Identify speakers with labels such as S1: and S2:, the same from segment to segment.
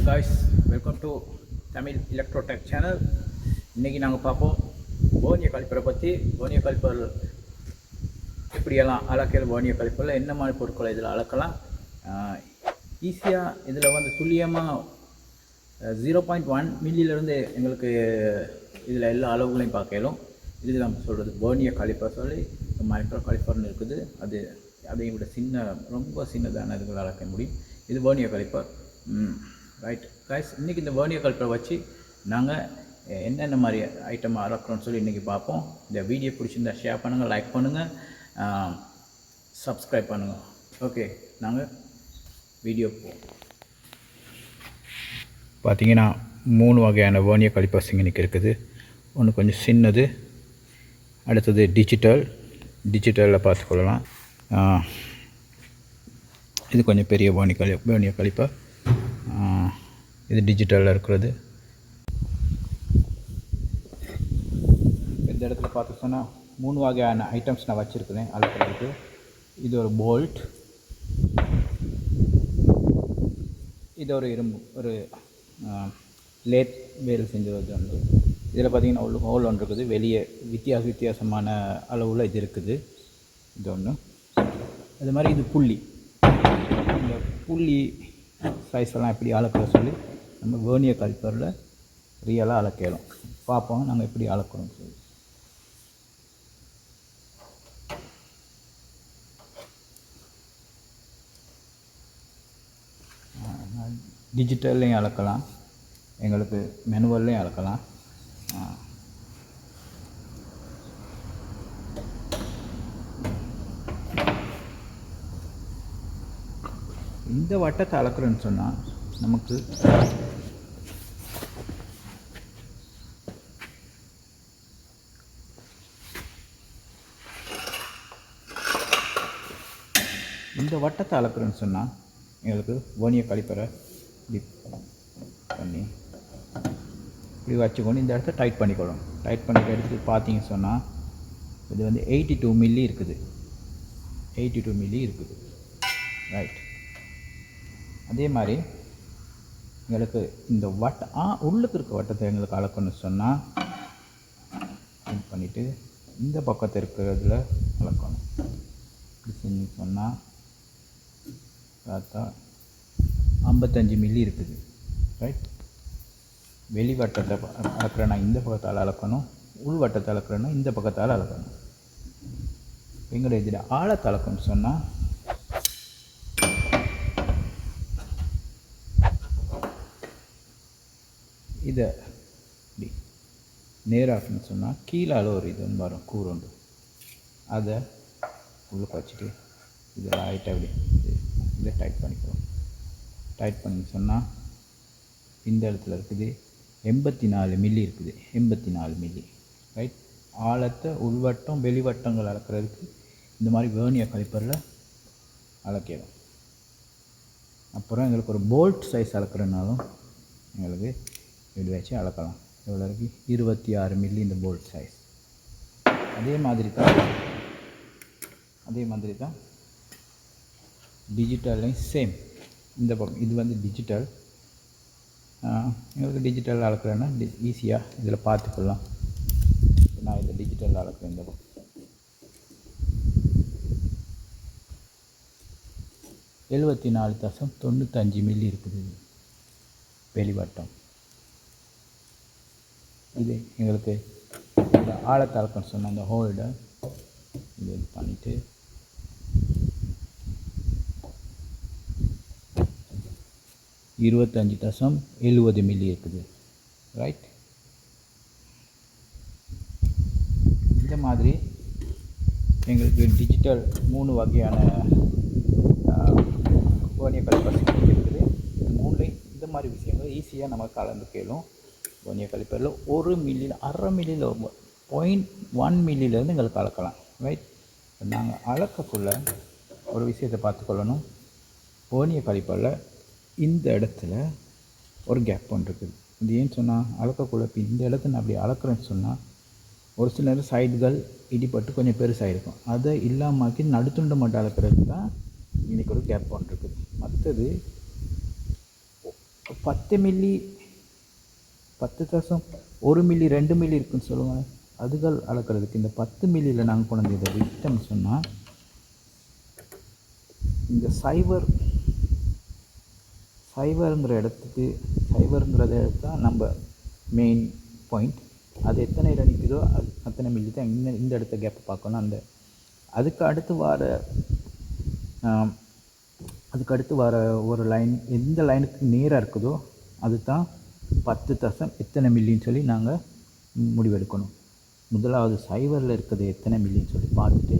S1: guys, welcome to Tamil Electrotech channel. இன்னைக்கு நாங்கள் பார்ப்போம் வேர்னியர் காலிப்பரை பற்றி. வேர்னியர் காலிப்பர் எப்படியெல்லாம் அளக்கலாம், வேர்னியர் காலிப்பரில் என்ன மாதிரி பொருட்களை இதில் அளக்கலாம், ஈஸியாக இதில் வந்து துல்லியமாக 0.1 மில்லியிலேருந்து எங்களுக்கு இதில் எல்லா அளவுகளையும் பார்க்கலாம். இது நம்ம சொல்கிறது வேர்னியர் காலிப்பர் சொல்லி மைக்ரோ காலிப்பர்னு இருக்குது. அதையும் விட ரொம்ப சின்னதான இதுகளை அளக்க முடியும். இது வேர்னியர் காலிப்பர். ரைட் கைஸ், இன்றைக்கி இந்த வேர்னியர் காலிப்பரை வச்சு நாங்கள் என்னென்ன மாதிரி ஐட்டம் அளக்கிறோன்னு சொல்லி இன்றைக்கி பார்ப்போம். இந்த வீடியோ பிடிச்சிருந்தா ஷேர் பண்ணுங்கள், லைக் பண்ணுங்கள், சப்ஸ்கிரைப் பண்ணுங்கள். ஓகே, நாங்கள் வீடியோ போவோம். பார்த்தீங்கன்னா 3 வகையான வேர்னியர் காலிப்பர்ஸ் இன்றைக்கி இருக்குது. ஒன்று கொஞ்சம் சின்னது, அடுத்தது டிஜிட்டலில் பார்த்துக்கொள்ளலாம். இது கொஞ்சம் பெரிய வேர்னியர் காலிப்பர். இது டிஜிட்டலில் இருக்கிறது. இந்த இடத்துல பார்த்து சொன்னால் 3 வகையான ஐட்டம்ஸ் நான் வச்சுருக்கிறேன் அளக்கிறதுக்கு. இது ஒரு போல்ட், இது ஒரு ஒரு லேத் வேல் செஞ்சது ஒன்று. இதில் பார்த்திங்கன்னா உள்ள ஹோல் ஒன்று இருக்குது. வெளியே வித்தியாசமான அளவில் இது இருக்குது. இது ஒன்று. அது மாதிரி இது புள்ளி. இந்த புள்ளி சைஸ் எல்லாம் எப்படி அளக்கிற சொல்லி நம்ம வேர்னியர் காலிப்பரில் ரியலாக அளக்கலாம். பார்ப்போம் நாங்கள் எப்படி அளக்கிறோம் சொல்லி. டிஜிட்டல்லையும் அளக்கலாம், எங்களுக்கு மேனுவல்லையும் அளக்கலாம். இந்த வட்டத்தை அளக்குறேன்னு சொன்னால் நமக்கு எங்களுக்கு வேர்னியர் காலிப்பரை இப்படி பண்ணி இப்படி வச்சுக்கொண்டு இந்த இடத்த டைட் பண்ணிக்கொள்ளணும். டைட் பண்ணிட்டு எடுத்துகிட்டு பார்த்தீங்கன்னு சொன்னால் இது வந்து 82 மில்லி இருக்குது. ரைட். அதே மாதிரி எங்களுக்கு இந்த உள்ளுக்கு இருக்க வட்டத்தை எங்களுக்கு அளக்கணும்னு சொன்னால் இது பண்ணிவிட்டு இந்த பக்கத்தை இருக்கிறதுல அளக்கணும். இப்படி செஞ்சு சொன்னால் பார்த்தா 55 மில்லி இருக்குது. ரைட். வெளி வட்டத்தை அளக்கிறேன்னா இந்த பக்கத்தால் அளக்கணும், உள் வட்டத்தை அளக்கிறேன்னா இந்த பக்கத்தால் அளக்கணும். எங்களோட இதில் ஆழத்தை அளக்கணும்னு சொன்னால் இதை இப்படி நேராகணும்னு சொன்னால் கீழால் ஒரு இது ஒன்று வரும், கூறுண்டு. அதை உள்ளே வச்சுட்டு இதில் ஆகிட்டு அப்படி இதை டைட் பண்ணிக்கிறோம். டைட் பண்ணி சொன்னால் இந்த இடத்துல இருக்குது 84 மில்லி இருக்குது. 84 மில்லி. ரைட். ஆழத்தை உள்வட்டம் வெளிவட்டங்கள் அளக்கிறதுக்கு இந்த மாதிரி வேர்னியர் காலிப்பரில் அளக்கலாம். அப்புறம் எங்களுக்கு ஒரு போல்ட் சைஸ் அளக்கிறனாலும் எங்களுக்கு இப்படி வச்சு அளக்கலாம். எவ்வளோ இருக்குது? 26 மில்லி இந்த போல்ட் சைஸ். அதே மாதிரி தான் டிஜிட்டல்லையும் சேம். இந்த பக்கம் இது வந்து டிஜிட்டல். எங்களுக்கு டிஜிட்டல் அளக்கிறேன்னா ஈஸியாக இதில் பார்த்துக்கலாம். நான் இதை டிஜிட்டல் அளக்கிறேன். இந்த பக்கம் 74.95 மில்லி இருக்குது வெளிவட்டம். இது எங்களுக்கு இந்த ஆழத்தை அளக்கணும்னு சொன்ன அந்த ஹோல்டை இது பண்ணிவிட்டு .70 மில்லி இருக்குது. ரைட். இந்த மாதிரி எங்களுக்கு டிஜிட்டல் 3 வகையான வேர்னியர் காலிப்பர்ஸ் இருக்குது. இந்த 3லையும் இந்த மாதிரி விஷயங்கள் ஈஸியாக நம்ம கலந்து கேளும். வேர்னியர் காலிப்பரில் 1 மில்லியில் 1/2 மில்லியில் 0.1 மில்லியிலேருந்து எங்களுக்கு அளக்கலாம். ரைட். நாங்கள் அளக்கக்குள்ள ஒரு விஷயத்தை பார்த்துக்கொள்ளணும். வேர்னியர் காலிப்பரில் இந்த இடத்துல ஒரு கேப் ஒன்று இருக்குது. இது ஏன்னு சொன்னால் அளக்கக்குள்ள இப்போ இந்த இடத்துல நான் அப்படி அளக்குறேன்னு சொன்னால் ஒரு சில நேரம் சைடுகள் இடிப்பட்டு கொஞ்சம் பெருசாக இருக்கும். அதை இல்லாமக்கி நடுத்துண்டு மட்டும் அளக்கிறது தான் இன்றைக்கி ஒரு கேப் ஒன்று இருக்குது. மற்றது 10 மில்லி 10.1 மில்லி 2 மில்லி இருக்குன்னு சொல்லுவாங்க. அதுகள் அளக்கிறதுக்கு இந்த 10 மில்லியில் நாங்கள் கொண்டு வந்து இதை விட்டோம்னு சொன்னால் இந்த சைவருங்கிற இடத்துக்கு சைவருங்கிறத தான் நம்ம மெயின் பாயிண்ட். அது எத்தனை இடம் நிற்குதோ அத்தனை மில்லி தான் இந்த இடத்த கேப்பை பார்க்கணும். அதுக்கு அடுத்து வர ஒரு லைன் எந்த லைனுக்கு நேராக இருக்குதோ அது தான் 10 எத்தனை மில்லின்னு சொல்லி நாங்கள் முடிவெடுக்கணும். முதலாவது சைவரில் இருக்கிறது எத்தனை மில்லின்னு சொல்லி பார்த்துட்டு,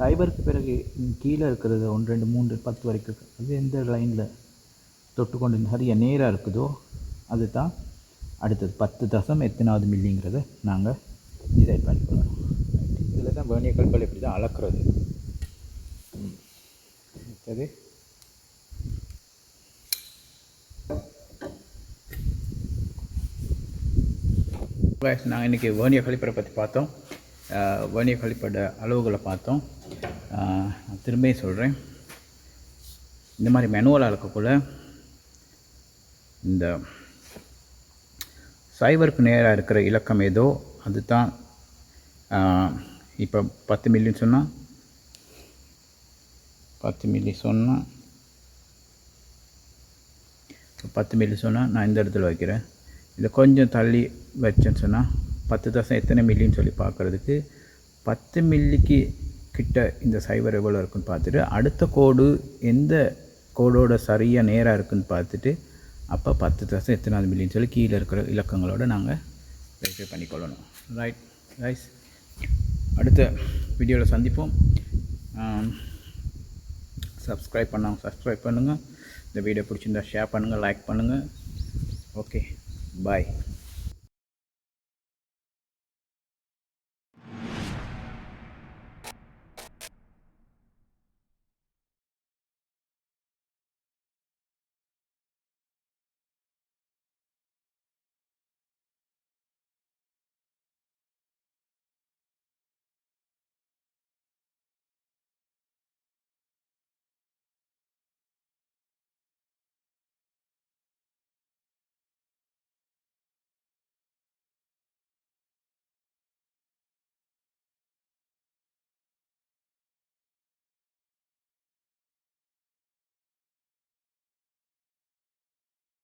S1: சைவருக்கு பிறகு கீழே இருக்கிறது 1 2 3 10 வரைக்கும் இருக்குது. அது எந்த லைனில் தொட்டுக்கொண்டு நிறைய நேராக இருக்குதோ அது தான் அடுத்தது 10 எத்தனாவது மில்லிங்கிறத நாங்கள் டிசைட் பண்ணிக்கொள்ளணும். இதில் தான் வெர்னியர் காலிப்பர் இப்படி தான் அளக்கிறது. அடுத்தது நாங்கள் இன்றைக்கி வெர்னியர் காலிப்பரை பற்றி பார்த்தோம். வெர்னியர் காலிப்பரோட அளவுகளை பார்த்தோம். நான் திரும்ப சொல்கிறேன், இந்த மாதிரி மேனுவல் அளக்கக்குள்ள இந்த சைவருக்கு நேராக இருக்கிற இலக்கம் ஏதோ அது தான். இப்போ 10 மில்லின்னு சொன்னால் 10 மில்லி சொன்னால் 10 மில்லி சொன்னால் நான் இந்த இடத்துல வைக்கிறேன். இதை கொஞ்சம் தள்ளி வச்சேன்னு சொன்னால் 10 எத்தனை மில்லின்னு சொல்லி பார்க்குறதுக்கு 10 மில்லிக்கு கிட்ட இந்த சைவர் எவ்வளோ இருக்குன்னு பார்த்துட்டு, அடுத்த கோடு எந்த கோடோட சரியாக நேராக இருக்குன்னு பார்த்துட்டு, அப்போ 10 எத்தனாவது மில்லின்னு சொல்லி கீழே இருக்கிற இலக்கங்களோடு நாங்கள் வெரிஃபை பண்ணிக்கொள்ளணும். ரைட் ரைஸ், அடுத்த வீடியோவில் சந்திப்போம். சப்ஸ்கிரைப் பண்ணுங்கள். இந்த வீடியோ பிடிச்சிருந்தா ஷேர் பண்ணுங்கள், லைக் பண்ணுங்கள். ஓகே, பாய்.